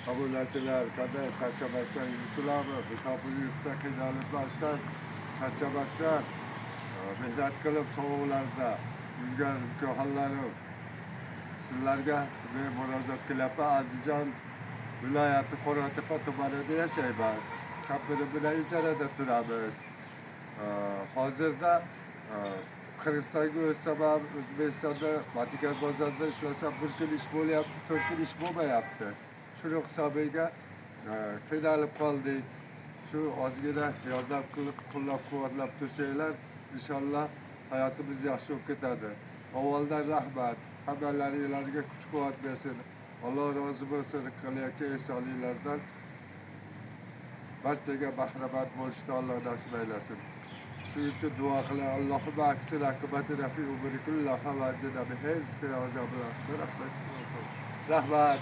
Qabulchilar, qanday charchamasdan yuribsizlarmi? Biz bu yurtda qiynalibmasdan, charchamasdan, mehnat qilib sovuqlarda yurgan ukaxonlarim, sizlarga men murojaat qilyapman. Andijon viloyati Qo'rg'ontepa tumanida yashayman. Kompaniya bilan ijarada turamiz. Hozirda Qirg'izistonga o'tsam ham, O'zbekistonda Vatikan bozorida ishlasam, bir kun ish bo'lyapti, 4 kun ish bo'lmayapti. Shuni hisobiga qiynalib qoldik. Shu ozgina yordam qilib, qo'llab-quvvatlab tursanglar, inshaalloh hayotimiz yaxshi bo'lib ketadi. Avvaldan rahmat. Hammalaringlarga kuch-quvvat bersin. Alloh rozi bo'lsin qilayotgan ehsoninglardan. Barchaga bahramand bo'lishni Alloh nasib aylasin. Shuning uchun duo qiling. Allohumma aksir aqibatana fi umrikullah va ajrna bi hizri azabir. Rahmat.